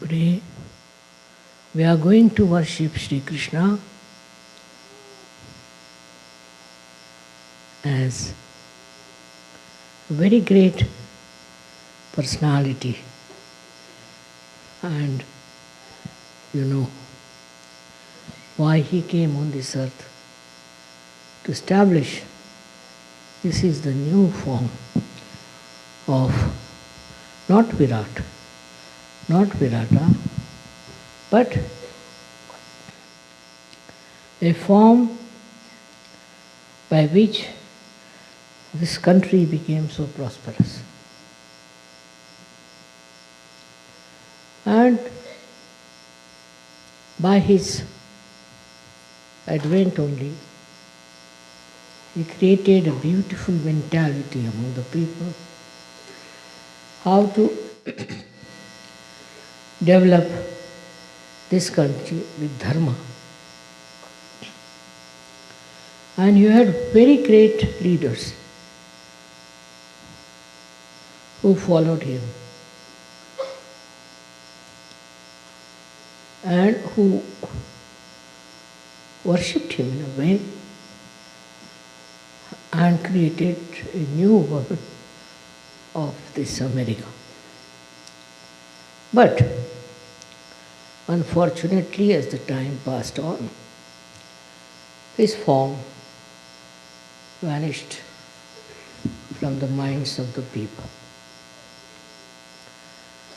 Today we are going to worship Sri Krishna as a very great personality, and you know why he came on this earth to establish this is the new form of not Virat, not Virata, but a form by which this country became so prosperous. And by his advent only, he created a beautiful mentality among the people, how to develop this country with dharma. And you had very great leaders who followed him and who worshipped him in a way and created a new world of this America. But unfortunately, as the time passed on, his form vanished from the minds of the people.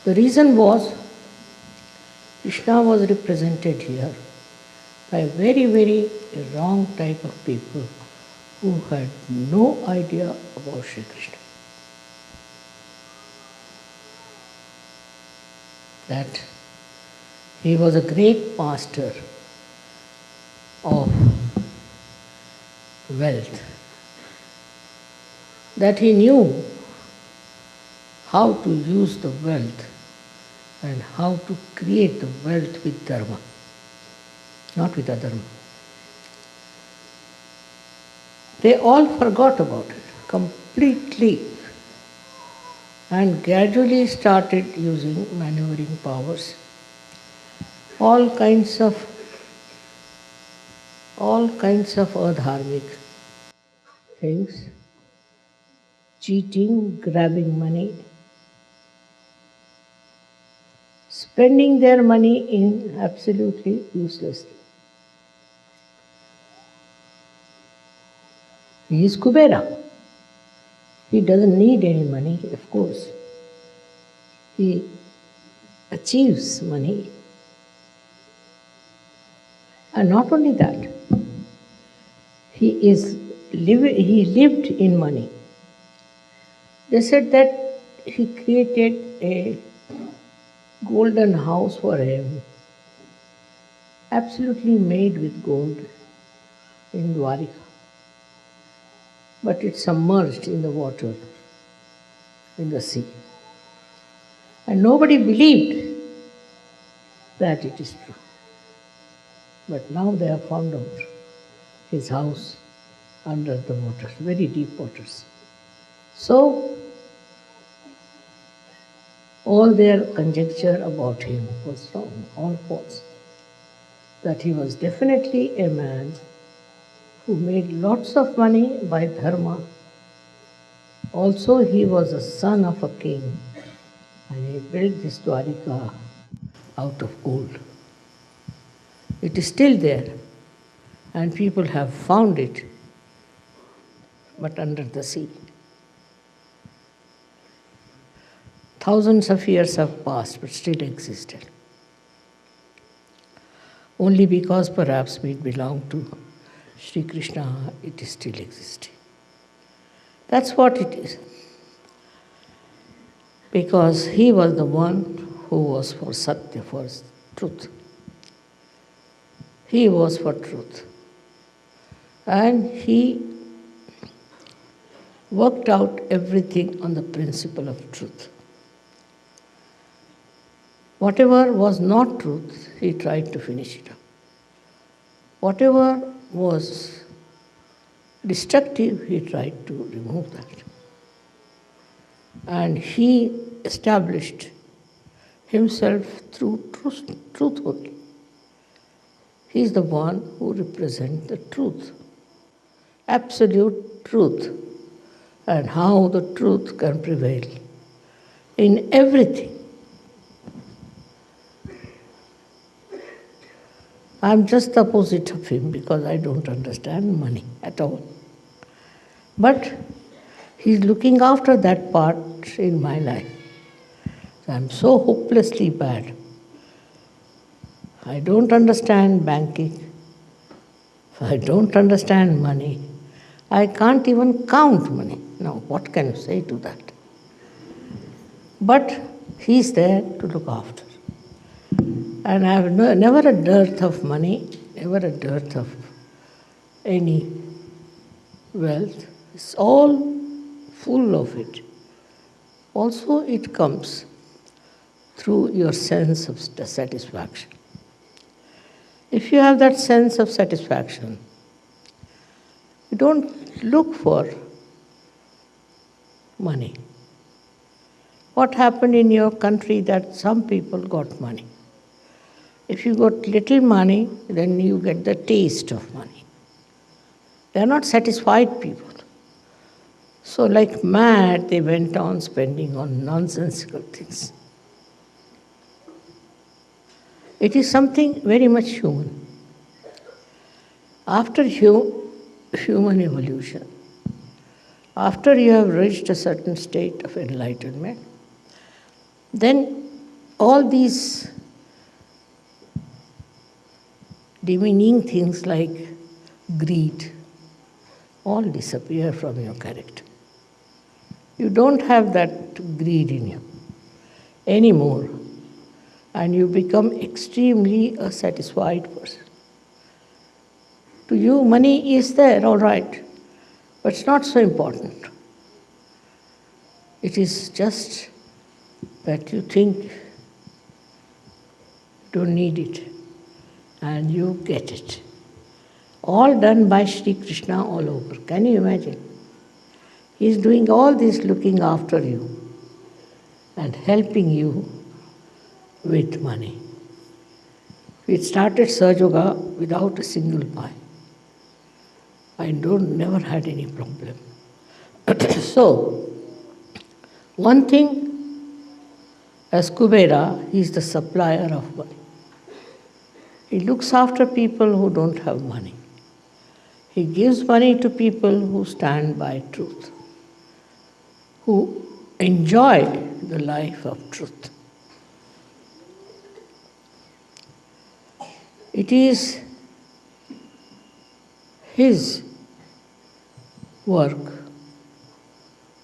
The reason was Krishna was represented here by a very, very wrong type of people who had no idea about Shri Krishna. That he was a great master of wealth, that he knew how to use the wealth and how to create the wealth with dharma, not with adharma. They all forgot about it completely and gradually started using maneuvering powers, all kinds of adharmic things, cheating, grabbing money, spending their money in absolutely uselessly. He is Kubera. He doesn't need any money, of course. He achieves money. And not only that, he lived in money. They said that he created a golden house for him, absolutely made with gold in Dwarika. But it's submerged in the water, in the sea. And nobody believed that it is true. But now they have found out his house under the waters, very deep waters. So, all their conjecture about him was wrong, all false. That he was definitely a man who made lots of money by dharma. Also, he was a son of a king, and he built this Dwarika out of gold. It is still there, and people have found it, but under the sea. Thousands of years have passed, but still existed. Only because perhaps we belong to Sri Krishna, it is still existing. That's what it is. Because he was the one who was for Satya, for truth. He was for truth. And he worked out everything on the principle of truth. Whatever was not truth, he tried to finish it up. Whatever was destructive, he tried to remove that. And he established himself through truth only. He is the one who represents the truth, absolute truth, and how the truth can prevail in everything. I'm just the opposite of him because I don't understand money at all. But he's looking after that part in my life. I'm so hopelessly bad. I don't understand banking. I don't understand money. I can't even count money. Now, what can you say to that? But he's there to look after. And I have never a dearth of money, never a dearth of any wealth. It's all full of it. Also, it comes through your sense of satisfaction. If you have that sense of satisfaction, you don't look for money. What happened in your country that some people got money? If you got little money, then you get the taste of money. They are not satisfied people. So like mad, they went on spending on nonsensical things. It is something very much human. After human evolution, after you have reached a certain state of enlightenment, then all these demeaning things like greed all disappear from your character. You don't have that greed in you anymore, and you become extremely a satisfied person. To you, money is there, all right, but it's not so important. It is just that you think you don't need it, and you get it. All done by Shri Krishna all over. Can you imagine? He is doing all this looking after you and helping you with money. We started Sahaja Yoga without a single pie. I never had any problem. So, one thing, as Kubera, he is the supplier of money. He looks after people who don't have money. He gives money to people who stand by truth, who enjoy the life of truth. It is his work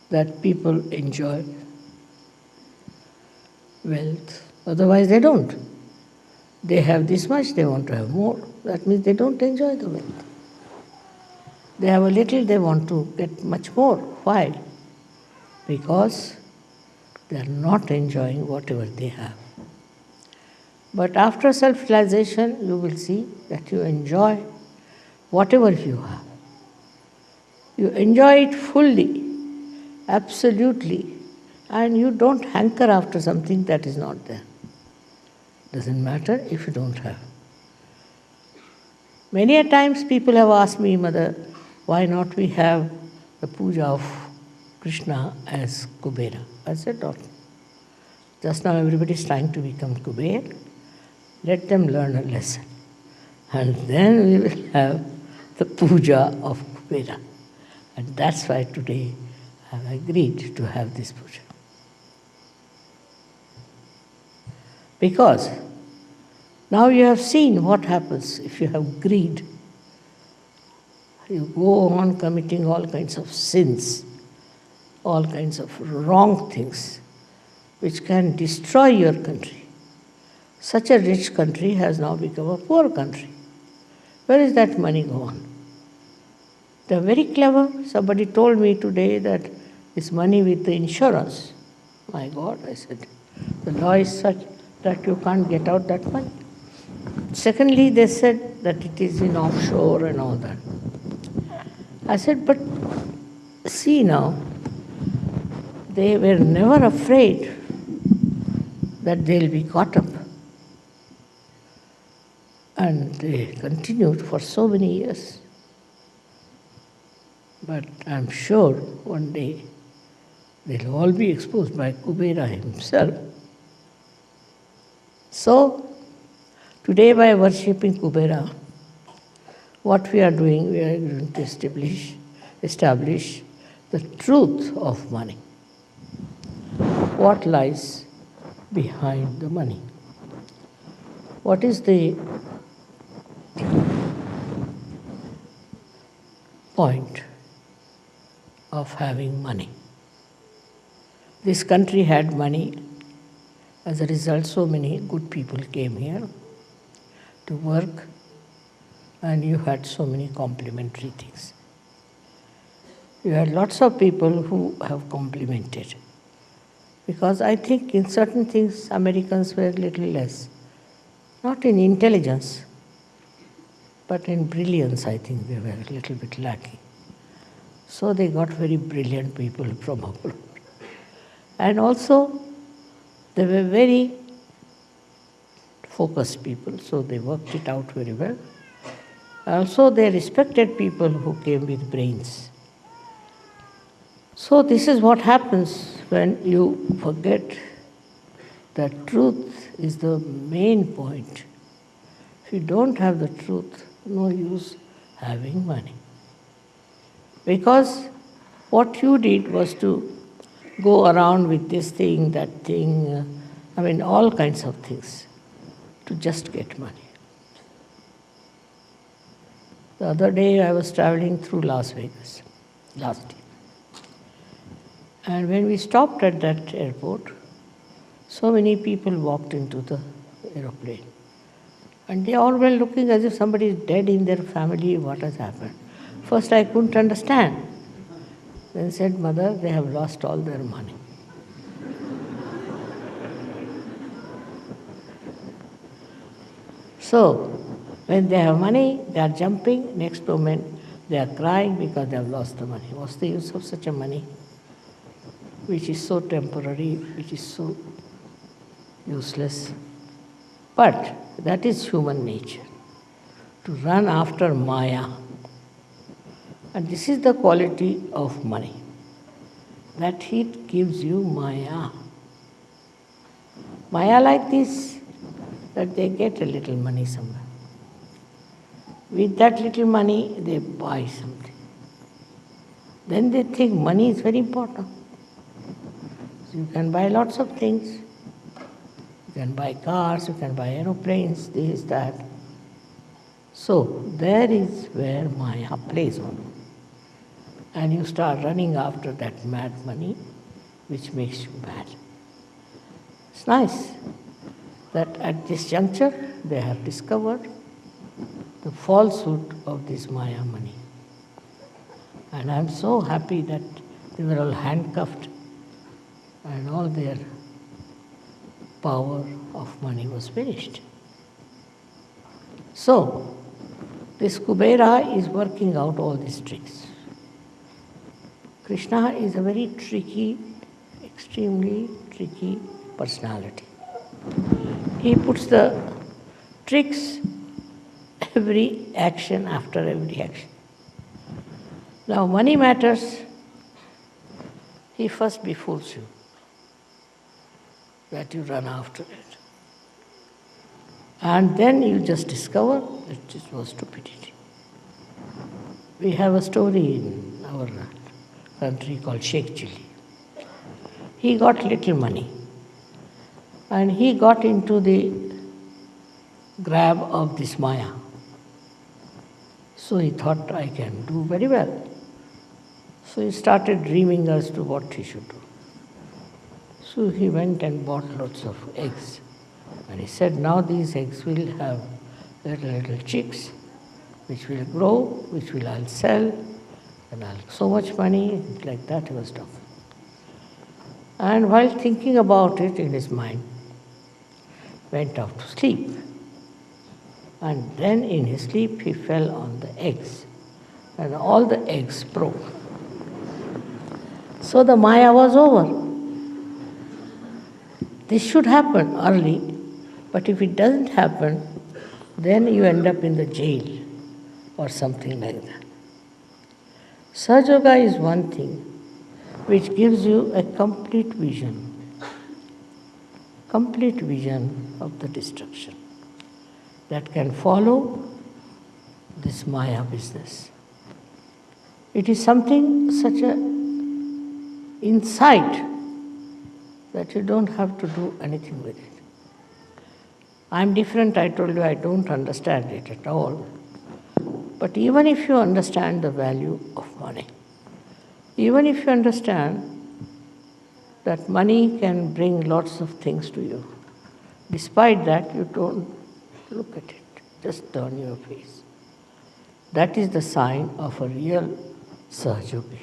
that people enjoy wealth. Otherwise they don't. They have this much, they want to have more. That means they don't enjoy the wealth. They have a little, they want to get much more. Why? Because they are not enjoying whatever they have. But after self-realization, you will see that you enjoy whatever you have. You enjoy it fully, absolutely, and you don't hanker after something that is not there. Doesn't matter if you don't have. Many a times people have asked me, Mother, why not we have the puja of Krishna as Kubera? I said, no. Just now everybody is trying to become Kubera. Let them learn a lesson. And then we will have the puja of Kubera. And that's why today I have agreed to have this puja. Because now you have seen what happens if you have greed. You go on committing all kinds of sins, all kinds of wrong things, which can destroy your country. Such a rich country has now become a poor country. Where is that money gone? They are very clever. Somebody told me today that it's money with the insurance. My God, I said, the law is such that you can't get out that money. Secondly, they said that it is in offshore and all that. I said, but see now, they were never afraid that they'll be caught up. And they continued for so many years. But I'm sure one day they'll all be exposed by Kubera himself. So, today by worshipping Kubera, what we are doing, we are going to establish the truth of money. What lies behind the money? What is the point of having money? This country had money. As a result, so many good people came here to work, and you had so many complementary things. You had lots of people who have complimented. Because I think in certain things Americans were a little less. Not in intelligence, but in brilliance I think they were a little bit lacking. So they got very brilliant people from abroad. And also they were very focused people, so they worked it out very well. Also they respected people who came with brains. So this is what happens when you forget that truth is the main point. If you don't have the truth, no use having money. Because what you did was to go around with this thing, that thing, all kinds of things, to just get money. The other day I was traveling through Las Vegas, last year. And when we stopped at that airport, so many people walked into the aeroplane. And they all were looking as if somebody is dead in their family, what has happened. First I couldn't understand. Then said, Mother, they have lost all their money. So, when they have money, they are jumping. Next moment, they are crying because they have lost the money. What's the use of such a money, which is so temporary, which is so useless? But that is human nature, to run after Maya. And this is the quality of money, that it gives you Maya. Maya like this, that they get a little money somewhere. With that little money, they buy something. Then they think money is very important. So you can buy lots of things. You can buy cars, you can buy aeroplanes, this, that. So there is where Maya plays on. And you start running after that mad money, which makes you mad. It's nice that at this juncture they have discovered the falsehood of this Maya money. And I'm so happy that they were all handcuffed and all their power of money was finished. So, this Kubera is working out all these tricks. Krishna is a very tricky, extremely tricky personality. He puts the tricks every action after every action. Now, money matters, he first befools you, that you run after it. And then you just discover that it was stupidity. We have a story in our country called Sheikh Chili. He got little money and he got into the grab of this Maya. So he thought, I can do very well. So he started dreaming as to what he should do. So he went and bought lots of eggs. And he said, now these eggs will have little chicks, which will grow, which I'll sell, and I'll so much money, like that he was talking. And while thinking about it in his mind, went off to sleep. And then in his sleep he fell on the eggs, and all the eggs broke. So the Maya was over. This should happen early, but if it doesn't happen, then you end up in the jail or something like that. Sahaja Yoga is one thing which gives you a complete vision of the destruction that can follow this Maya business. It is something such a insight that you don't have to do anything with it. I'm different, I told you, I don't understand it at all. But even if you understand the value of money, even if you understand that money can bring lots of things to you, despite that you don't look at it, just turn your face. That is the sign of a real Sahaja Yogi.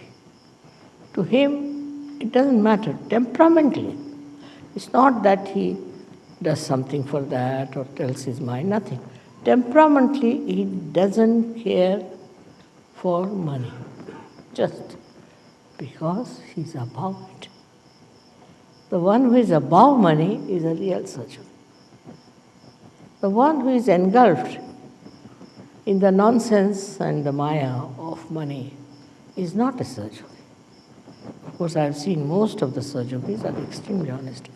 To him, it doesn't matter temperamentally. It's not that he does something for that or tells his mind, nothing. Temperamentally, he doesn't care for money, just because he's above it. The one who is above money is a real Sahaja Yogi. The one who is engulfed in the nonsense and the Maya of money is not a Sahaja Yogi. Of course, I have seen most of the Sahaja Yogis are extremely honest,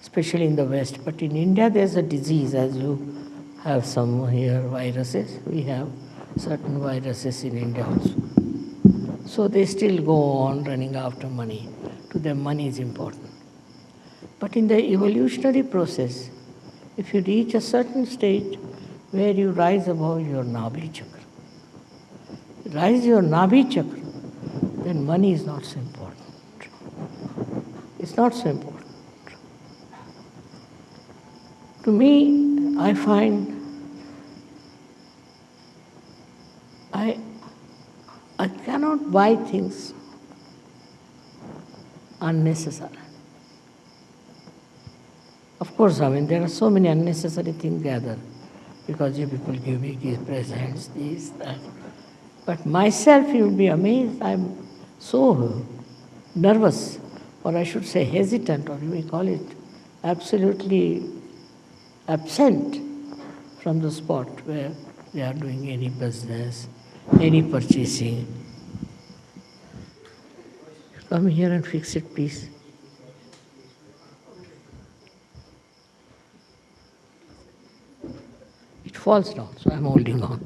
especially in the West. But in India, there's a disease, as you have some here viruses. We have certain viruses in India also. So they still go on running after money. To them, money is important. But in the evolutionary process, if you reach a certain stage where you rise above your Nabhi chakra, rise your Nabhi chakra, then money is not so important. It's not so important. To me, I find I cannot buy things unnecessary. Of course, there are so many unnecessary things gathered because you people give me these presents, this, that. But myself, you will be amazed, I'm so nervous, or I should say hesitant, or you may call it absolutely absent from the spot where they are doing any business, any purchasing. Come here and fix it, please. It falls down, so I'm holding on.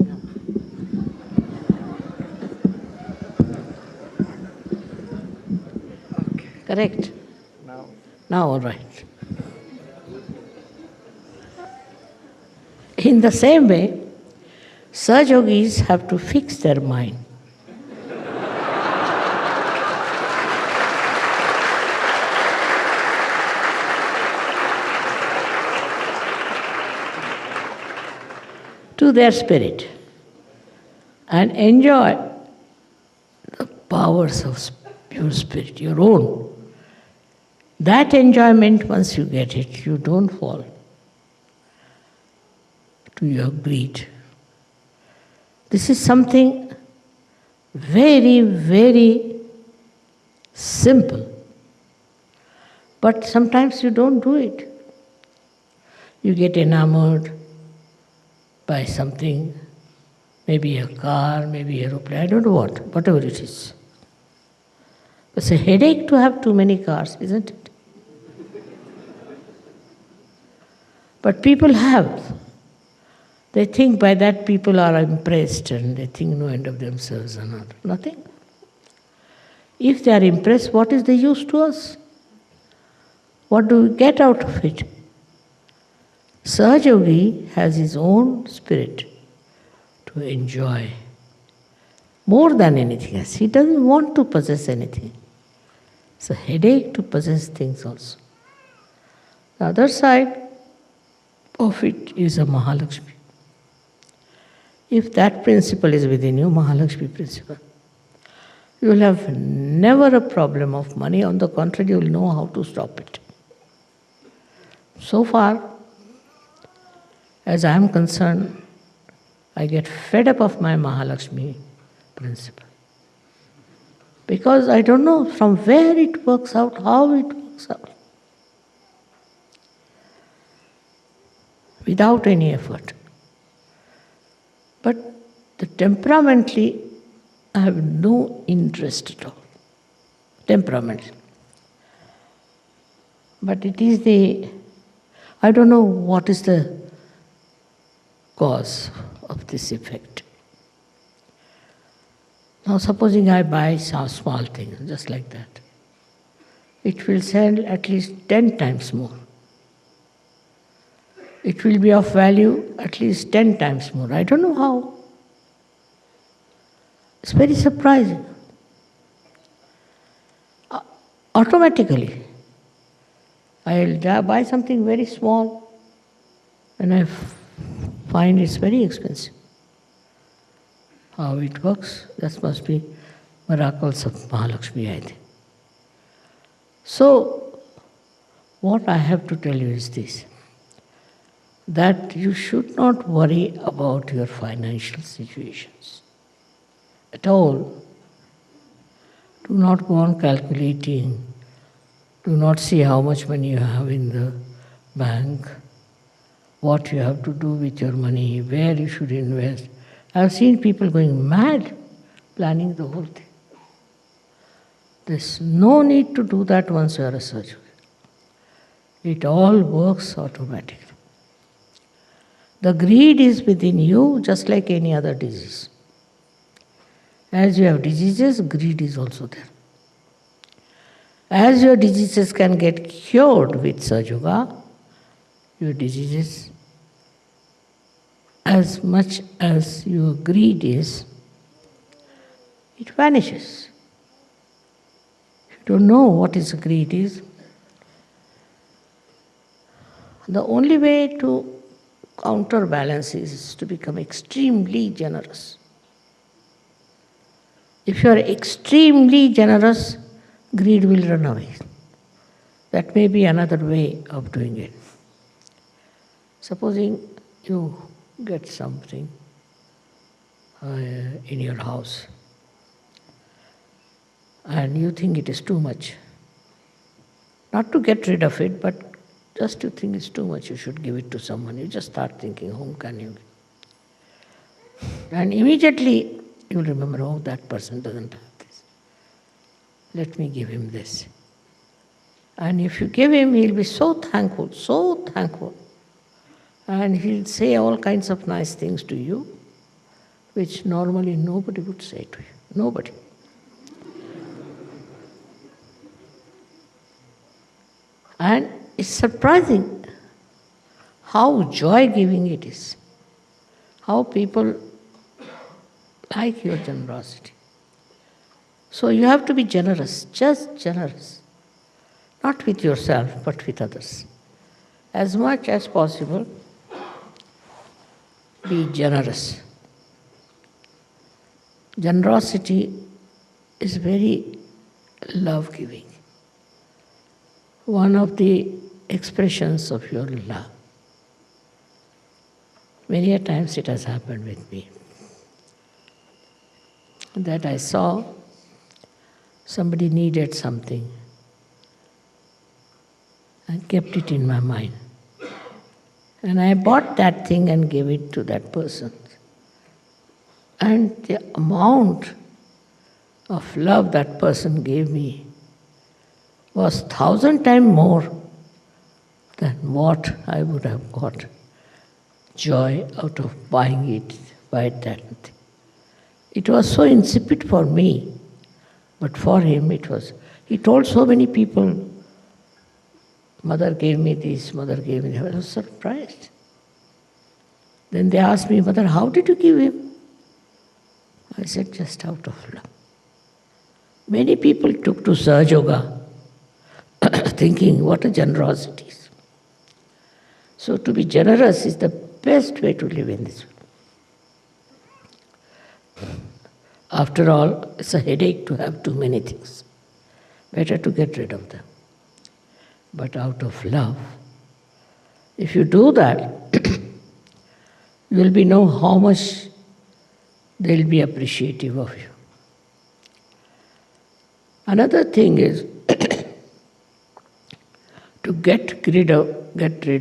Okay. Correct? Now all right. In the same way, Sahaja Yogis have to fix their mind. To their spirit and enjoy the powers of pure spirit, your own. That enjoyment, once you get it, you don't fall to your greed. This is something very, very simple. But sometimes you don't do it. You get enamored by something, maybe a car, maybe an aeroplane, I don't know what, whatever it is. It's a headache to have too many cars, isn't it? But people have. They think by that people are impressed and they think no end of themselves or not. Nothing. If they are impressed, what is the use to us? What do we get out of it? Sahaja Yogi has his own spirit to enjoy more than anything else. He doesn't want to possess anything. It's a headache to possess things also. The other side of it is a Mahalakshmi. If that principle is within you, Mahalakshmi principle, you will have never a problem of money. On the contrary, you will know how to stop it. So far, as I am concerned, I get fed up of my Mahalakshmi principle. Because I don't know from where it works out, how it works out. without any effort. But temperamentally, I have no interest at all. Temperament. But it is I don't know what is the cause of this effect. Now supposing I buy some small thing, just like that. It will sell at least 10 times more. It will be of value at least 10 times more. I don't know how. It's very surprising. Automatically, I'll buy something very small and I find it's very expensive. How it works, that must be miracles of Mahalakshmi, I think. So, what I have to tell you is this, that you should not worry about your financial situations at all. Do not go on calculating. Do not see how much money you have in the bank, what you have to do with your money, where you should invest. I have seen people going mad planning the whole thing. There's no need to do that once you are a surgeon. It all works automatically. The greed is within you just like any other disease. As you have diseases, greed is also there. As your diseases can get cured with Sahaja Yoga, your diseases, as much as your greed is, it vanishes. If you don't know what is greed is, the only way to counterbalance is to become extremely generous. If you are extremely generous, greed will run away. That may be another way of doing it. Supposing you get something in your house and you think it is too much. Not to get rid of it, but just you think it's too much, you should give it to someone. You just start thinking, whom can you give? And immediately you will remember, oh, that person doesn't have this. Let me give him this. And if you give him, he'll be so thankful. And he'll say all kinds of nice things to you, which normally nobody would say to you. Nobody. And it's surprising how joy-giving it is. How people like your generosity. So you have to be generous, just generous. Not with yourself, but with others. As much as possible, be generous. Generosity is very love-giving. One of the expressions of your love. Many a times it has happened with me. That I saw somebody needed something and kept it in my mind. And I bought that thing and gave it to that person. And the amount of love that person gave me was 1,000 times more than what I would have got joy out of buying that thing. It was so insipid for me, but for him it was. He told so many people, mother gave me this, mother gave me that. I was surprised. Then they asked me, mother, how did you give him? I said, just out of love. Many people took to Sahaja Yoga thinking, what a generosity. So to be generous is the best way to live in this world. After all, it's a headache to have too many things. Better to get rid of them. But out of love, if you do that, you will know how much they will be appreciative of you. Another thing is to get rid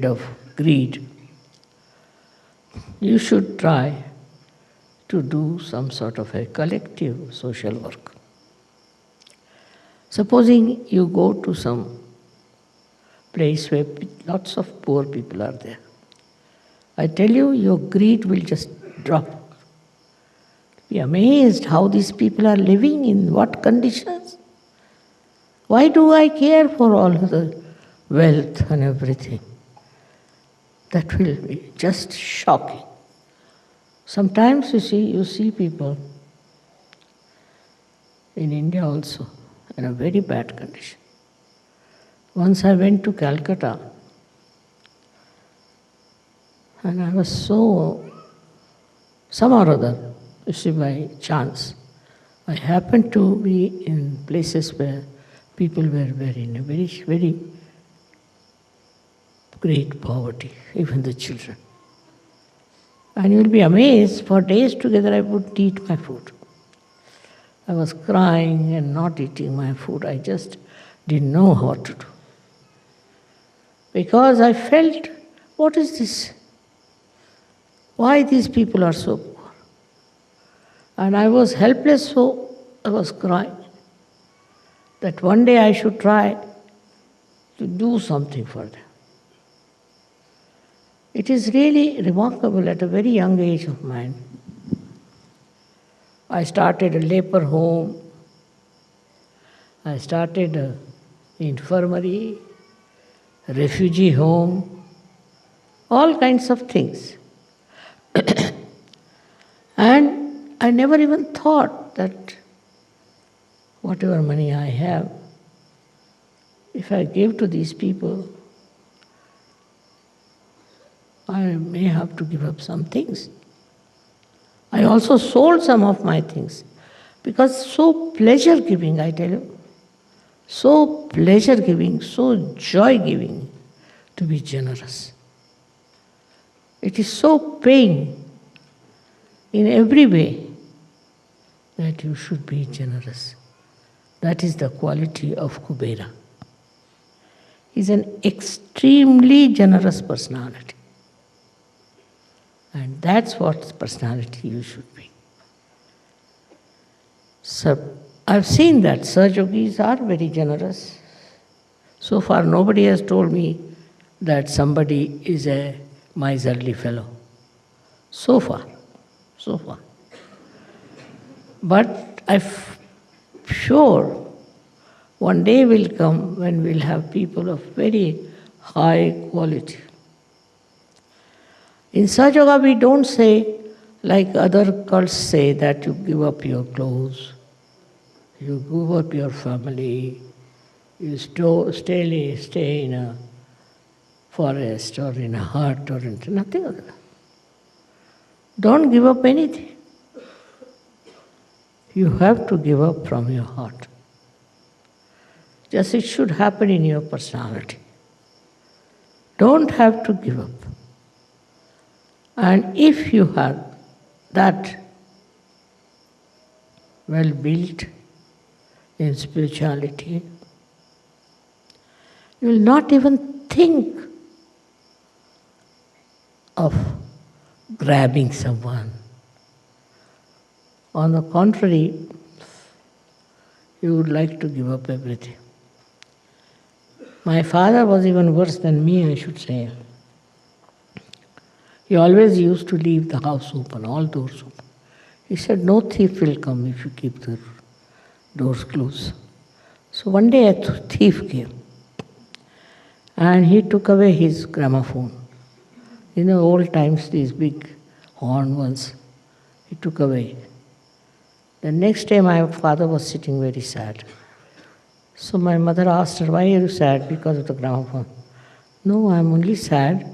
of greed. you should try to do some sort of a collective social work. Supposing you go to some place where lots of poor people are there. I tell you, your greed will just drop. Be amazed how these people are living, in what conditions. Why do I care for all the wealth and everything? That will be just shocking. Sometimes you see people in India also in a very bad condition. Once I went to Calcutta and I was some or other, you see, by chance, I happened to be in places where people were in a very, very great poverty, even the children. And you'll be amazed, for days together I wouldn't eat my food. I was crying and not eating my food. I just didn't know what to do. Because I felt, what is this? Why these people are so poor? And I was helpless, so I was crying. That one day I should try to do something for them. It is really remarkable at a very young age of mine. I started a leper home. I started an infirmary, a refugee home, all kinds of things. And I never even thought that whatever money I have, if I give to these people, I may have to give up some things. I also sold some of my things because so pleasure-giving, I tell you, so pleasure-giving, so joy-giving to be generous. It is so paying in every way that you should be generous. That is the quality of Kubera. He is an extremely generous personality. And that's what personality you should be. So, I've seen that Sahajogis are very generous. So far, nobody has told me that somebody is a miserly fellow. So far. But I'm sure one day will come when we'll have people of very high quality. In Sahaja Yoga, we don't say, like other cults say, that you give up your clothes, you give up your family, you stay in a forest or in a hut or in nothing of that. Don't give up anything. You have to give up from your heart. Just it should happen in your personality. Don't have to give up. And if you have that well built in spirituality, you will not even think of grabbing someone. On the contrary, you would like to give up everything. My father was even worse than me, I should say. He always used to leave the house open, all doors open. He said, no thief will come if you keep the doors closed. So one day a thief came and he took away his gramophone. In the old times, these big horn ones, he took away. The next day my father was sitting very sad. So my mother asked her, why are you sad? Because of the gramophone. No, I'm only sad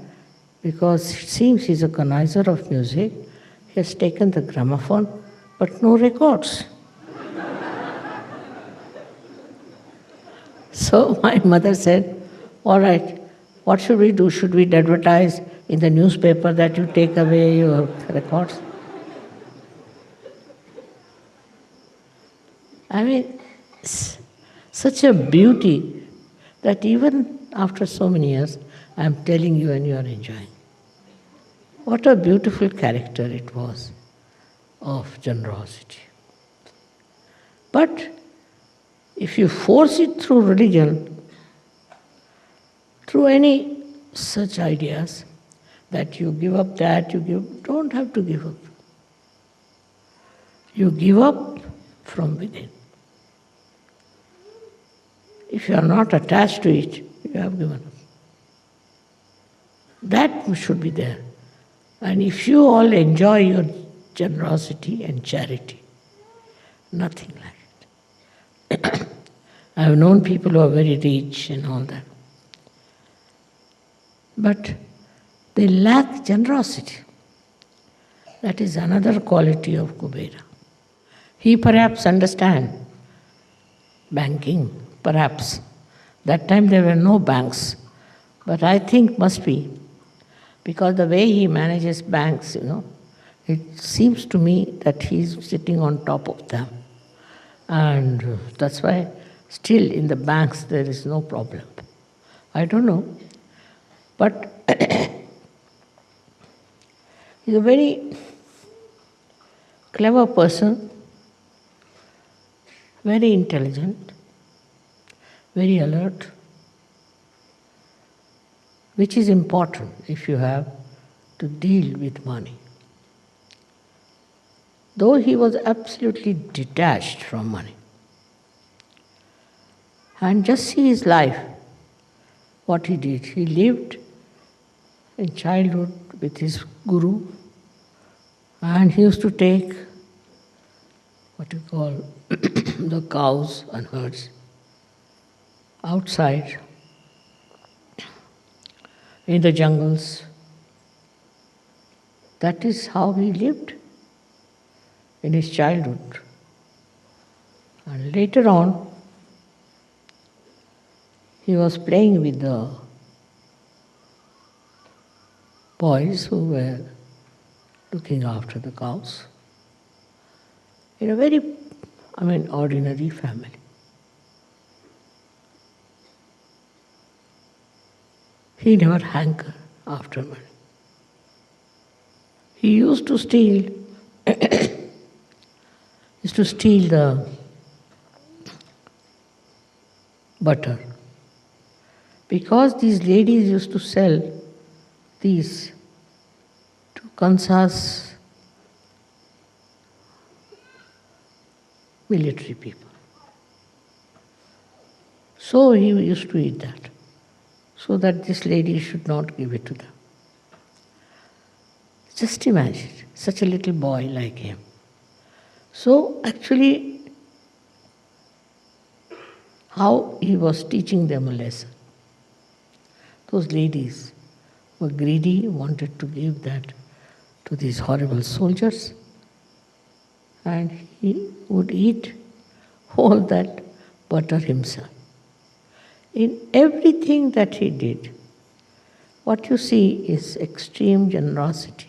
because it seems he's a connoisseur of music. He has taken the gramophone, but no records. So my mother said, all right, what should we do? Should we advertise in the newspaper that you take away your records? I mean, such a beauty that even after so many years, I'm telling you and you are enjoying. What a beautiful character it was of generosity. But if you force it through religion, through any such ideas, that you give up that, don't have to give up. You give up from within. If you are not attached to it, you have given up. That should be there. And if you all enjoy your generosity and charity, nothing like it. I have known people who are very rich and all that. But they lack generosity. That is another quality of Kubera. He perhaps understands banking, perhaps. That time there were no banks. But I think must be, because the way he manages banks, it seems to me that he's sitting on top of them. And that's why still in the banks there is no problem. I don't know. But he's a very clever person, very intelligent, very alert, which is important if you have to deal with money. Though he was absolutely detached from money. And just see his life, what he did. He lived in childhood with his guru, and he used to take what you call the cows and herds outside in the jungles. That is how he lived in his childhood. And later on, he was playing with the boys who were looking after the cows in a very, ordinary family. He never hankered after money. He used to steal the butter, because these ladies used to sell these to Kansas military people. So he used to eat that, so that this lady should not give it to them. Just imagine, such a little boy like him. So actually, how he was teaching them a lesson. Those ladies were greedy, wanted to give that to these horrible soldiers, and he would eat all that butter himself. In everything that he did, what you see is extreme generosity.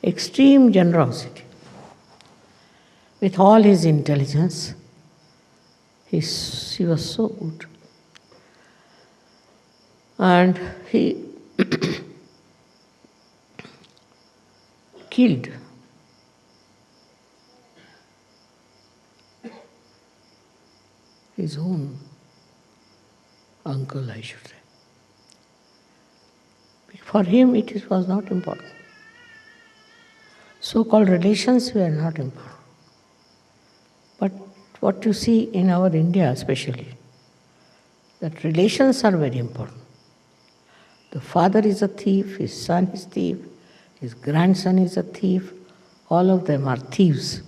Extreme generosity. With all his intelligence, he was so good. And he killed his own uncle, I should say. For him, it was not important. So-called relations were not important. But what you see in our India especially, that relations are very important. The father is a thief, his son is a thief, his grandson is a thief, all of them are thieves.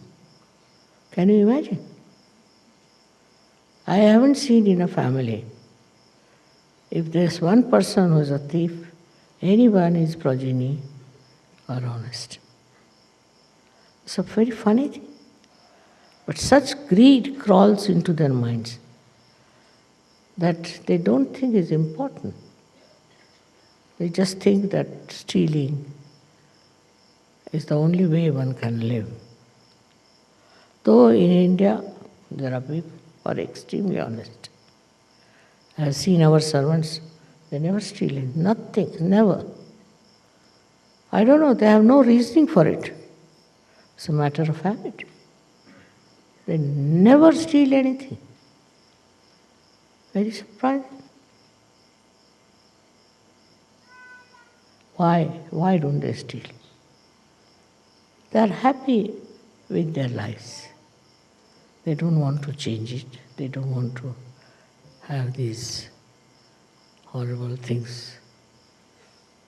Can you imagine? I haven't seen in a family, if there's one person who is a thief, anyone is progeny or honest. It's a very funny thing. But such greed crawls into their minds that they don't think is important. They just think that stealing is the only way one can live. Though in India, there are people who are extremely honest. I have seen our servants, they never steal nothing, never. I don't know, they have no reasoning for it. It's a matter of habit. They never steal anything. Very surprising. Why? Why don't they steal? They are happy with their lives. They don't want to change it. They don't want to have these horrible things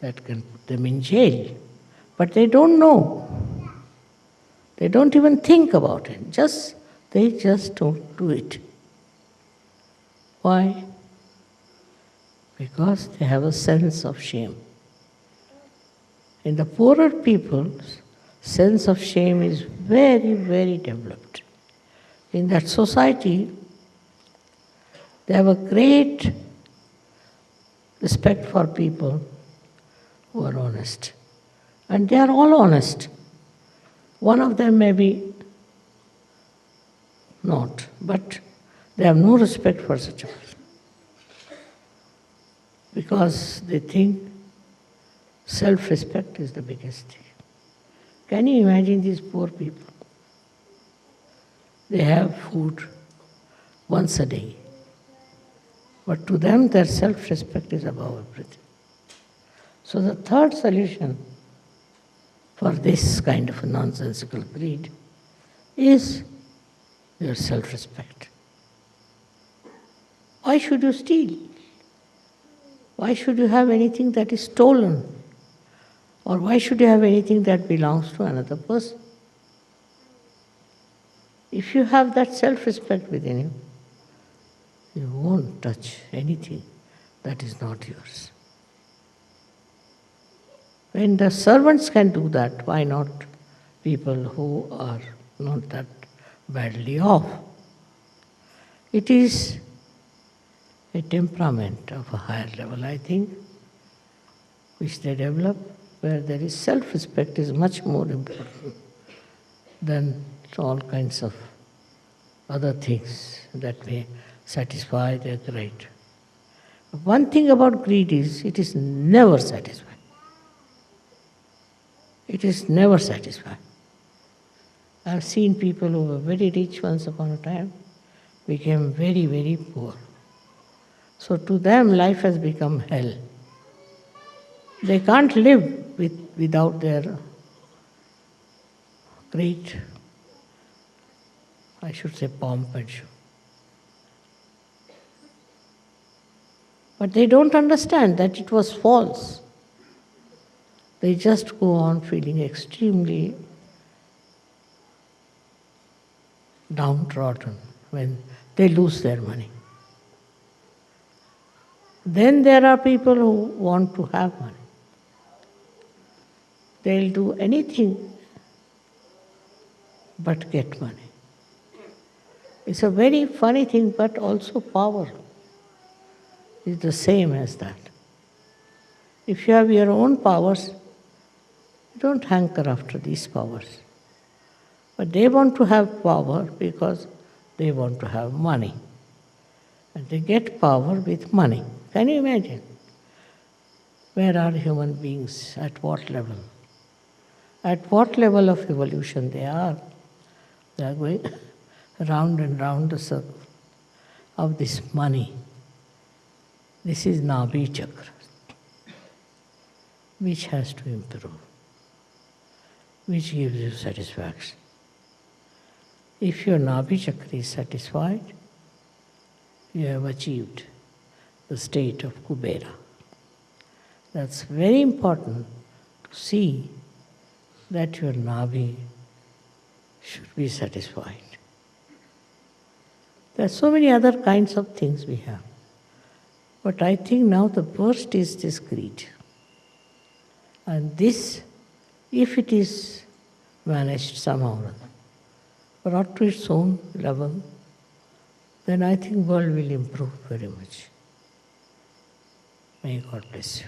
that can put them in jail. But they don't know. They don't even think about it. They just don't do it. Why? Because they have a sense of shame. In the poorer people's sense of shame is very, very developed. In that society, they have a great respect for people who are honest. And they are all honest. One of them may be not, but they have no respect for such a person. Because they think self-respect is the biggest thing. Can you imagine these poor people? They have food once a day. But to them, their self-respect is above everything. So the third solution for this kind of a nonsensical greed is your self-respect. Why should you steal? Why should you have anything that is stolen? Or why should you have anything that belongs to another person? If you have that self-respect within you, you won't touch anything that is not yours. When the servants can do that, why not people who are not that badly off? It is a temperament of a higher level, I think, which they develop, where there is self-respect is much more important than all kinds of other things that may satisfy their greed. One thing about greed is it is never satisfied. It is never satisfied. I have seen people who were very rich once upon a time became very, very poor. So to them, life has become hell. They can't live without their great, I should say, pomp and show. But they don't understand that it was false. They just go on feeling extremely downtrodden when they lose their money. Then there are people who want to have money. They'll do anything but get money. It's a very funny thing, but also power is the same as that. If you have your own powers, you don't hanker after these powers. But they want to have power because they want to have money. And they get power with money. Can you imagine? Where are human beings? At what level? At what level of evolution they are? They are going round and round the circle of this money. This is Nabhi Chakra, which has to improve, which gives you satisfaction. If your Nabhi Chakra is satisfied, you have achieved the state of Kubera. That's very important to see that your Nabhi should be satisfied. There are so many other kinds of things we have. But I think now the worst is this greed. And this, if it is managed somehow or other, brought to its own level, then I think world will improve very much. May God bless you.